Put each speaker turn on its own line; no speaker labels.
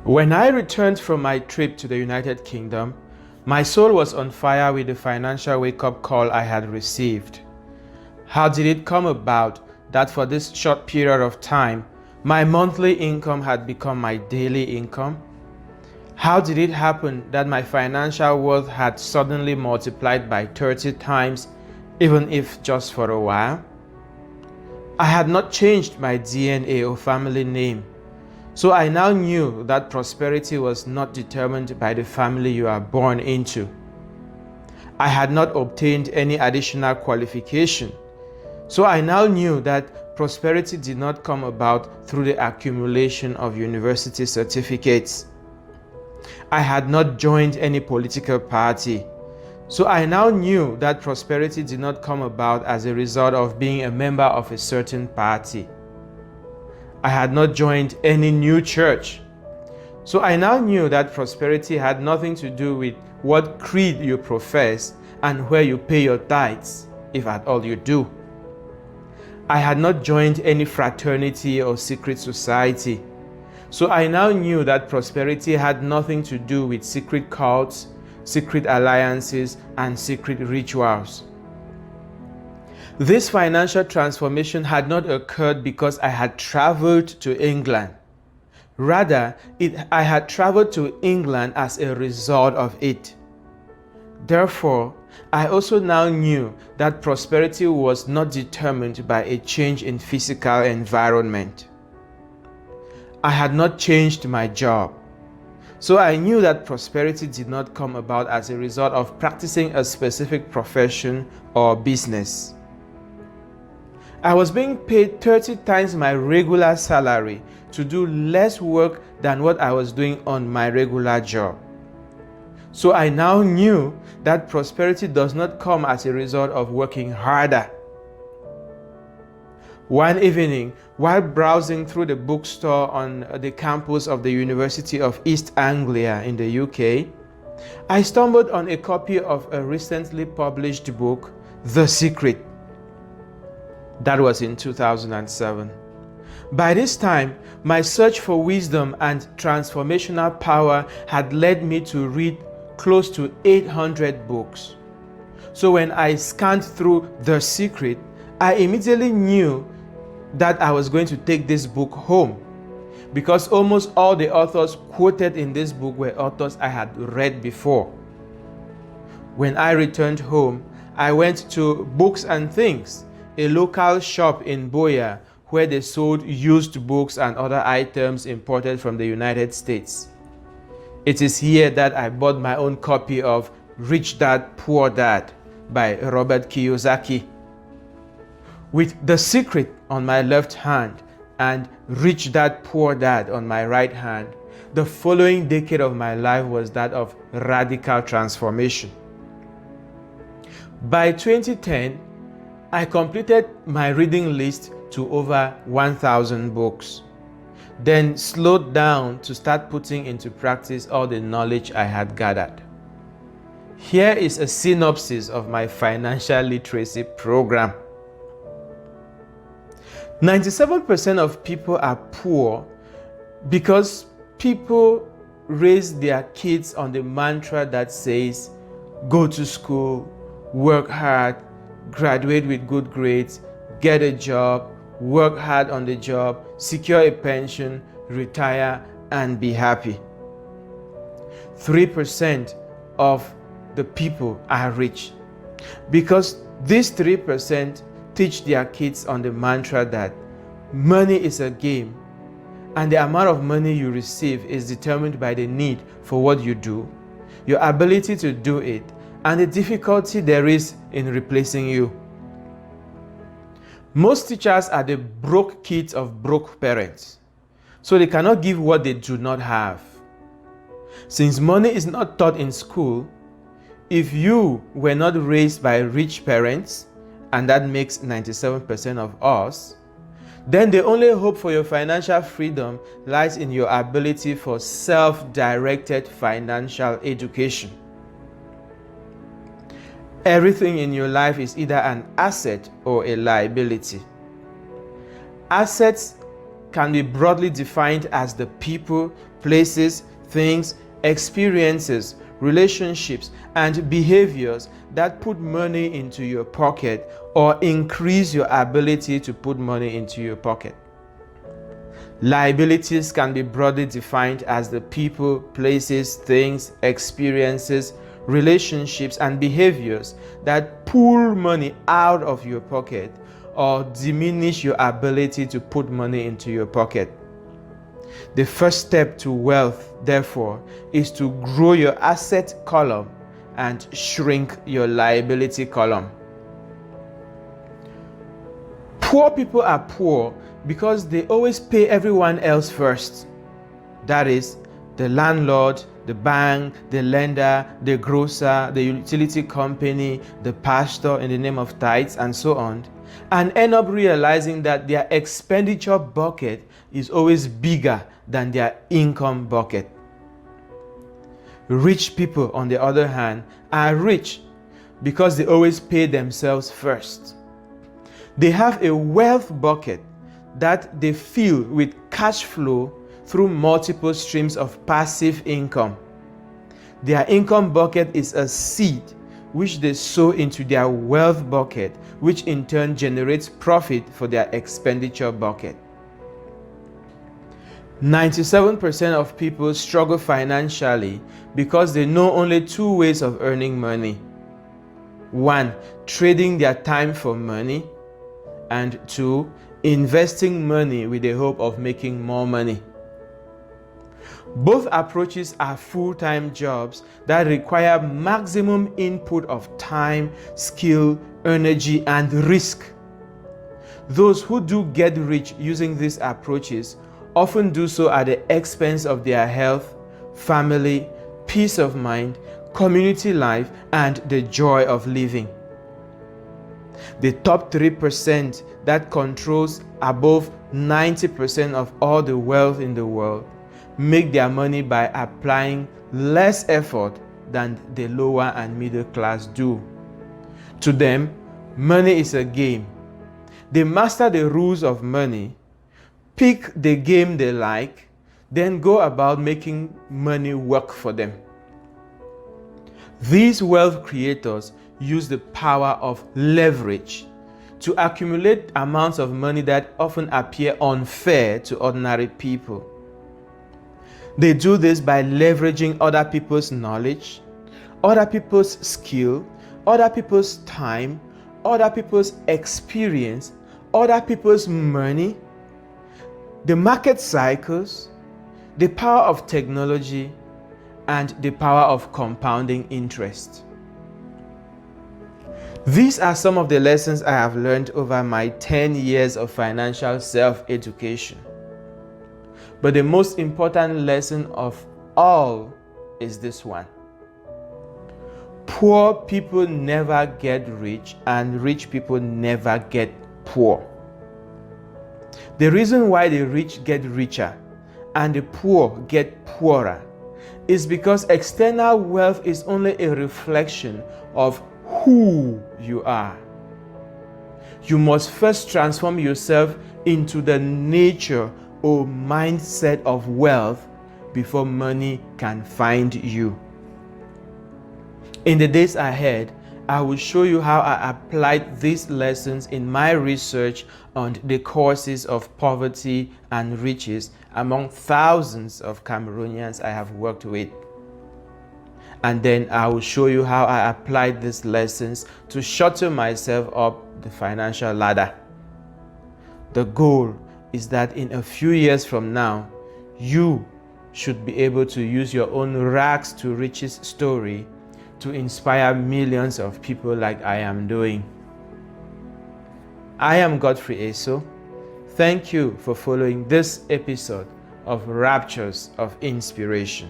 When I returned from my trip to the United Kingdom, my soul was on fire with the financial wake-up call I had received. How did it come about that for this short period of time, my monthly income had become my daily income? How did it happen that my financial wealth had suddenly multiplied by 30 times, even if just for a while? I had not changed my DNA or family name, so I now knew that prosperity was not determined by the family you are born into. I had not obtained any additional qualification, so I now knew that prosperity did not come about through the accumulation of university certificates. I had not joined any political party, so I now knew that prosperity did not come about as a result of being a member of a certain party. I had not joined any new church, so I now knew that prosperity had nothing to do with what creed you profess and where you pay your tithes, if at all you do. I had not joined any fraternity or secret society, so I now knew that prosperity had nothing to do with secret cults, secret alliances, and secret rituals. This financial transformation had not occurred because I had traveled to England. Rather, I had traveled to England as a result of it. Therefore, I also now knew that prosperity was not determined by a change in physical environment. I had not changed my job, so I knew that prosperity did not come about as a result of practicing a specific profession or business. I was being paid 30 times my regular salary to do less work than what I was doing on my regular job. So I now knew that prosperity does not come as a result of working harder. One evening, while browsing through the bookstore on the campus of the University of East Anglia in the UK, I stumbled on a copy of a recently published book, The Secret. That was in 2007. By this time, my search for wisdom and transformational power had led me to read close to 800 books. So when I scanned through The Secret, I immediately knew that I was going to take this book home, because almost all the authors quoted in this book were authors I had read before. When I returned home, I went to Books and Things, a local shop in Boya where they sold used books and other items imported from the United States. It is here that I bought my own copy of Rich Dad, Poor Dad by Robert Kiyosaki. With The Secret on my left hand and Rich Dad, Poor Dad on my right hand, the following decade of my life was that of radical transformation. By 2010, I completed my reading list to over 1,000 books, then slowed down to start putting into practice all the knowledge I had gathered. Here is a synopsis of my financial literacy program. 97% of people are poor because people raise their kids on the mantra that says, go to school, work hard, graduate with good grades, get a job, work hard on the job, secure a pension, retire, and be happy. 3% of the people are rich because these 3% teach their kids on the mantra that money is a game and the amount of money you receive is determined by the need for what you do, your ability to do it, and the difficulty there is in replacing you. Most teachers are the broke kids of broke parents, so they cannot give what they do not have. Since money is not taught in school, if you were not raised by rich parents, and that makes 97% of us, then the only hope for your financial freedom lies in your ability for self-directed financial education. Everything in your life is either an asset or a liability. Assets can be broadly defined as the people, places, things, experiences, relationships, and behaviors that put money into your pocket or increase your ability to put money into your pocket. Liabilities can be broadly defined as the people, places, things, experiences, relationships, and behaviors that pull money out of your pocket or diminish your ability to put money into your pocket. The first step to wealth, therefore, is to grow your asset column and shrink your liability column. Poor people are poor because they always pay everyone else first. That is, the landlord, the bank, the lender, the grocer, the utility company, the pastor in the name of tithes, and so on, and end up realizing that their expenditure bucket is always bigger than their income bucket. Rich people, on the other hand, are rich because they always pay themselves first. They have a wealth bucket that they fill with cash flow through multiple streams of passive income. Their income bucket is a seed which they sow into their wealth bucket, which in turn generates profit for their expenditure bucket. 97% of people struggle financially because they know only two ways of earning money. 1, trading their time for money, and 2, investing money with the hope of making more money. Both approaches are full-time jobs that require maximum input of time, skill, energy, and risk. Those who do get rich using these approaches often do so at the expense of their health, family, peace of mind, community life, and the joy of living. The top 3% that controls above 90% of all the wealth in the world make their money by applying less effort than the lower and middle class do. To them, money is a game. They master the rules of money, pick the game they like, then go about making money work for them. These wealth creators use the power of leverage to accumulate amounts of money that often appear unfair to ordinary people. They do this by leveraging other people's knowledge, other people's skill, other people's time, other people's experience, other people's money, the market cycles, the power of technology, and the power of compounding interest. These are some of the lessons I have learned over my 10 years of financial self-education. But the most important lesson of all is this one. Poor people never get rich, and rich people never get poor. The reason why the rich get richer and the poor get poorer is because external wealth is only a reflection of who you are. You must first transform yourself into the nature or mindset of wealth before money can find you. In the days ahead, I will show you how I applied these lessons in my research on the causes of poverty and riches among thousands of Cameroonians I have worked with. And then I will show you how I applied these lessons to shuttle myself up the financial ladder. The goal is that in a few years from now, you should be able to use your own rags to riches story to inspire millions of people like I am doing. I am GodfreyEsoh. Thank you for following this episode of Raptures of Inspiration.